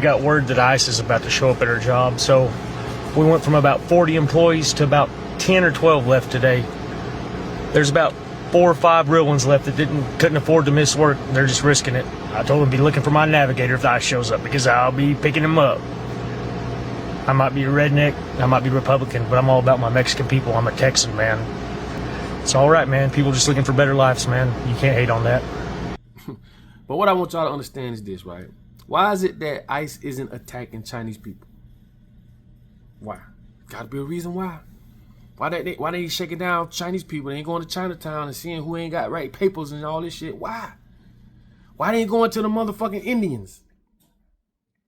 Got word that ICE is about to show up at our job, so we went from about 40 employees to about 10 or 12 left today. There's about 4 or 5 real ones left that couldn't afford to miss work. They're just risking it. I told them to be looking for my navigator if the ICE shows up, because I'll be picking him up. I might be a redneck, I might be Republican, but I'm all about my Mexican people. I'm a Texan, man. It's all right, man. People just looking for better lives, man. You can't hate on that. But what I want y'all to understand is this, right? Why is it that ICE isn't attacking Chinese people? Why? Gotta be a reason why. Why they shaking down Chinese people? They ain't going to Chinatown and seeing who ain't got right papers and all this shit. Why? Why they ain't going to the motherfucking Indians?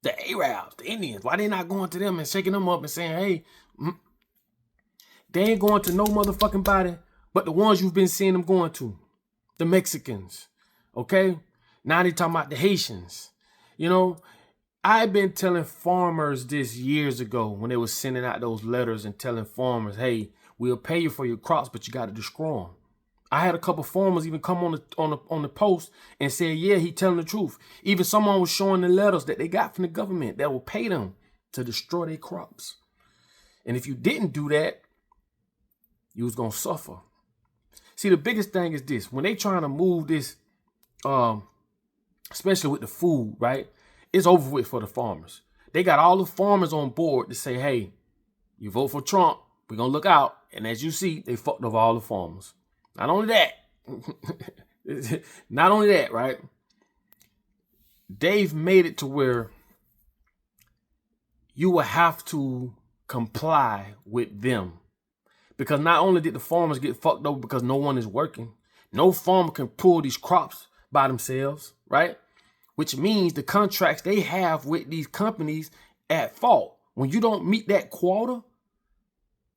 The Arabs, the Indians. Why they not going to them and shaking them up and saying, hey, they ain't going to no motherfucking body but the ones you've been seeing them going to. The Mexicans. Okay? Now they talking about the Haitians. You know, I've been telling farmers this years ago when they was sending out those letters and telling farmers, hey, we'll pay you for your crops, but you got to destroy them. I had a couple farmers even come on the post and say, yeah, he telling the truth. Even someone was showing the letters that they got from the government that will pay them to destroy their crops. And if you didn't do that, you was going to suffer. See, the biggest thing is this. When they trying to move this, especially with the food, right? It's over with for the farmers. They got all the farmers on board to say, hey, you vote for Trump, we're going to look out. And as you see, they fucked over all the farmers. Not only that, right? They've made it to where you will have to comply with them. Because not only did the farmers get fucked over because no one is working, no farmer can pull these crops by themselves, right? Which means the contracts they have with these companies at fault. When you don't meet that quota,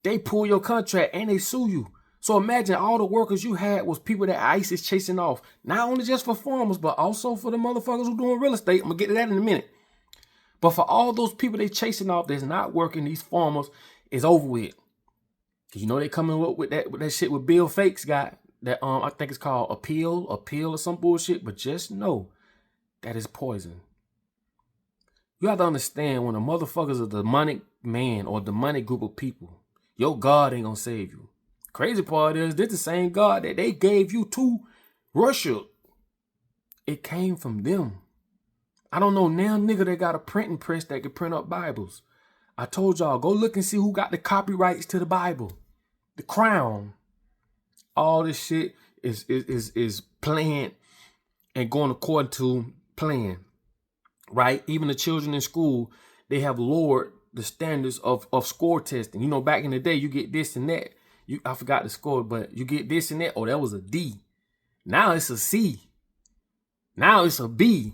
they pull your contract and they sue you. So imagine all the workers you had was people that ICE is chasing off. Not only just for farmers, but also for the motherfuckers who doing real estate. I'm going to get to that in a minute. But for all those people they chasing off that's not working, these farmers, is over with. Because you know they coming up with that shit with Bill Fakes got. That I think it's called Appeal or some bullshit. But just know that is poison. You have to understand when a motherfucker's a demonic man or a demonic group of people, your God ain't gonna save you. Crazy part is this the same God that they gave you to worship. It came from them. I don't know now nigga that got a printing press that can print up Bibles. I told y'all, go look and see who got the copyrights to the Bible. The Crown. All this shit is planned and going according to plan, right? Even the children in school, they have lowered the standards of score testing. You know, back in the day, you get this and that. I forgot the score, but you get this and that. Oh, that was a D. Now it's a C. Now it's a B.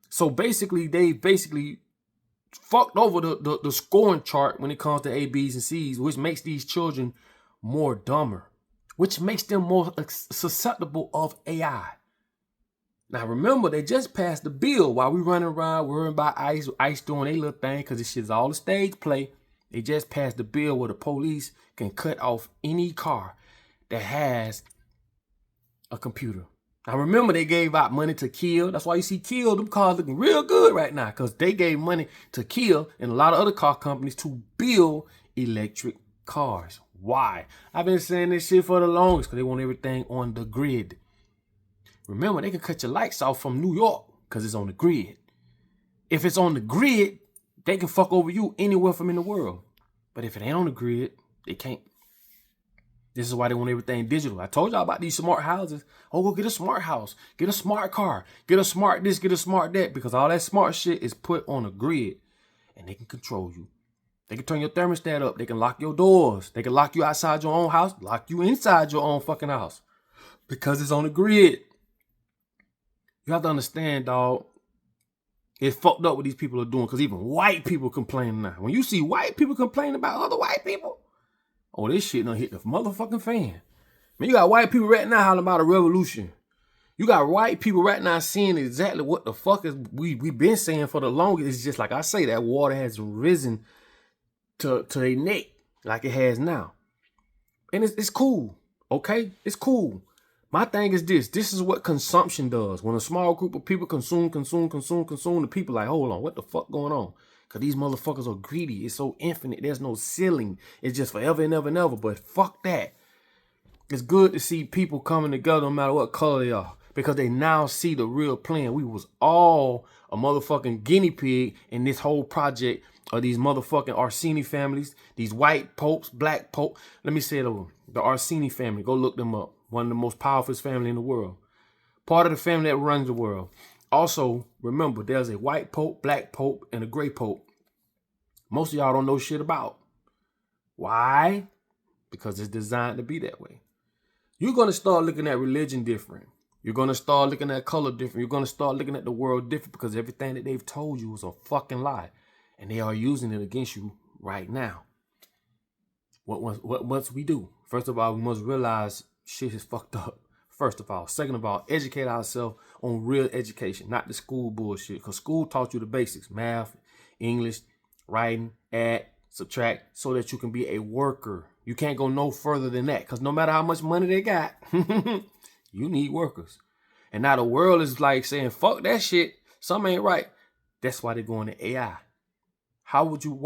So basically, they fucked over the scoring chart when it comes to A, B's, and C's, which makes these children more dumber, which makes them more susceptible of AI. Now, remember, they just passed the bill while we running around worrying about ICE doing their little thing because this shit is all a stage play. They just passed the bill where the police can cut off any car that has a computer. Now, remember, they gave out money to Kill. That's why you see Kill, them cars looking real good right now because they gave money to Kill and a lot of other car companies to build electric cars. Why? I've been saying this shit for the longest because they want everything on the grid. Remember, they can cut your lights off from New York because it's on the grid. If it's on the grid, they can fuck over you anywhere from in the world. But if it ain't on the grid, they can't. This is why they want everything digital. I told y'all about these smart houses. Oh, go get a smart house. Get a smart car. Get a smart this, get a smart that. Because all that smart shit is put on a grid. And they can control you. They can turn your thermostat up. They can lock your doors. They can lock you outside your own house. Lock you inside your own fucking house. Because it's on the grid. You have to understand, dog. It's fucked up what these people are doing. Because even white people complain now. When you see white people complain about other white people, oh, this shit done hit the motherfucking fan. Man, you got white people right now hollering about a revolution. You got white people right now seeing exactly what the fuck is we've been saying for the longest. It's just like I say, that water has risen to their neck like it has now. And it's cool, okay? It's cool. My thing is this. This is what consumption does. When a small group of people consume, the people like, hold on, what the fuck going on? Because these motherfuckers are greedy. It's so infinite. There's no ceiling. It's just forever and ever and ever. But fuck that. It's good to see people coming together no matter what color they are. Because they now see the real plan. We was all a motherfucking guinea pig in this whole project of these motherfucking Orsini families. These white popes, black pope. Let me say it over. The Orsini family. Go look them up. One of the most powerful families in the world. Part of the family that runs the world. Also, remember, there's a white pope, black pope, and a gray pope. Most of y'all don't know shit about. Why? Because it's designed to be that way. You're going to start looking at religion different. You're going to start looking at color different. You're going to start looking at the world different because everything that they've told you is a fucking lie. And they are using it against you right now. What must we do? First of all, we must realize shit is fucked up. First of all. Second of all, educate ourselves on real education, not the school bullshit. Because school taught you the basics. Math, English, writing, add, subtract, so that you can be a worker. You can't go no further than that. Because no matter how much money they got, you need workers. And now the world is like saying, fuck that shit. Something ain't right. That's why they're going to AI. Why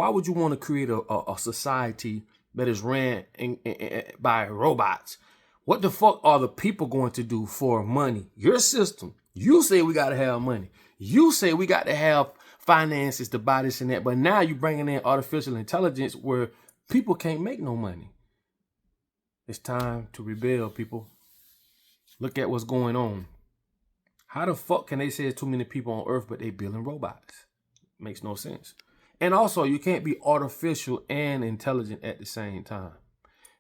would you want to create a society that is ran by robots? What the fuck are the people going to do for money? Your system. You say we got to have money. You say we got to have finances to buy this and that. But now you're bringing in artificial intelligence where people can't make no money. It's time to rebel, people. Look at what's going on. How the fuck can they say there's too many people on Earth, but they building robots? Makes no sense. And also, you can't be artificial and intelligent at the same time.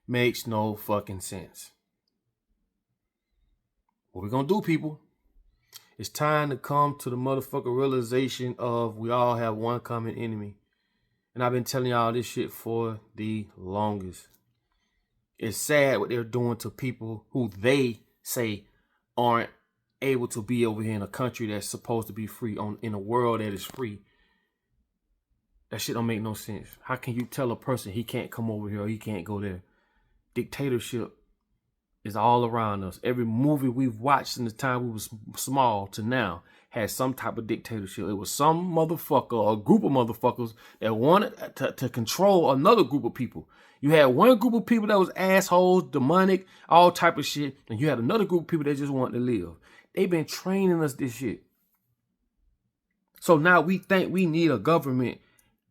Makes no fucking sense. What we gonna do, people? It's time to come to the motherfucker realization of we all have one common enemy. And I've been telling y'all this shit for the longest. It's sad what they're doing to people who they say aren't able to be over here in a country that's supposed to be free, in a world that is free. That shit don't make no sense. How can you tell a person he can't come over here or he can't go there? Dictatorship is all around us. Every movie we've watched since the time we was small to now has some type of dictatorship. It was some motherfucker or a group of motherfuckers that wanted to control another group of people. You had one group of people that was assholes, demonic, all type of shit. And you had another group of people that just wanted to live. They've been training us this shit. So now we think we need a government.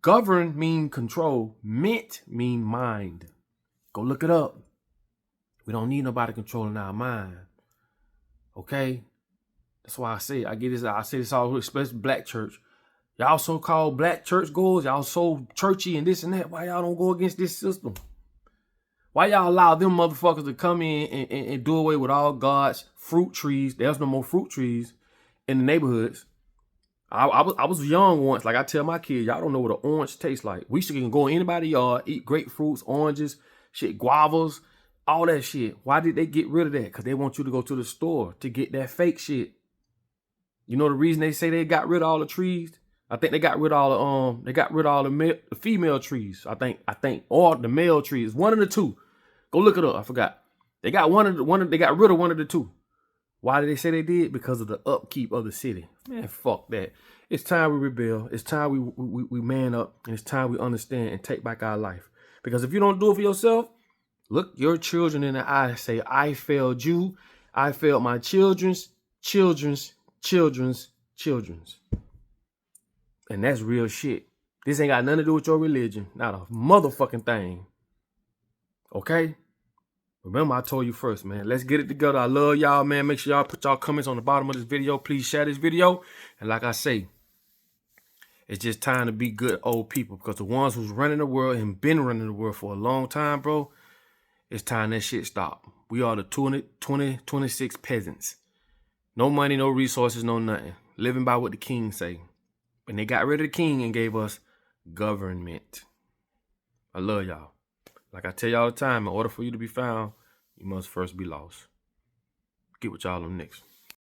Govern mean control. Mint mean mind. Go look it up. We don't need nobody controlling our mind. Okay? That's why I say I say this all, especially black church. Y'all so-called black church goers, y'all so churchy and this and that. Why y'all don't go against this system? Why y'all allow them motherfuckers to come in and do away with all God's fruit trees? There's no more fruit trees in the neighborhoods. I was young once. Like I tell my kids, y'all don't know what an orange tastes like. We should go in anybody's yard, eat grapefruits, oranges, shit, guavas, all that shit. Why did they get rid of that? Because they want you to go to the store to get that fake shit. You know the reason they say they got rid of all the trees? I think they got rid of all the female trees. I think or the male trees. One of the two. Go look it up. I forgot. They got they got rid of one of the two. Why did they say they did? Because of the upkeep of the city. Man, fuck that. It's time we rebel. It's time we man up. And it's time we understand and take back our life. Because if you don't do it for yourself, look your children in the eye and say, I failed you. I failed my children's. And that's real shit. This ain't got nothing to do with your religion. Not a motherfucking thing. Okay? Remember, I told you first, man. Let's get it together. I love y'all, man. Make sure y'all put y'all comments on the bottom of this video. Please share this video. And like I say, it's just time to be good old people. Because the ones who's running the world and been running the world for a long time, bro, it's time that shit stop. We are the 2026 peasants. No money, no resources, no nothing. Living by what the king say. And they got rid of the king and gave us government. I love y'all. Like I tell y'all all the time, in order for you to be found, you must first be lost. Get with y'all on next.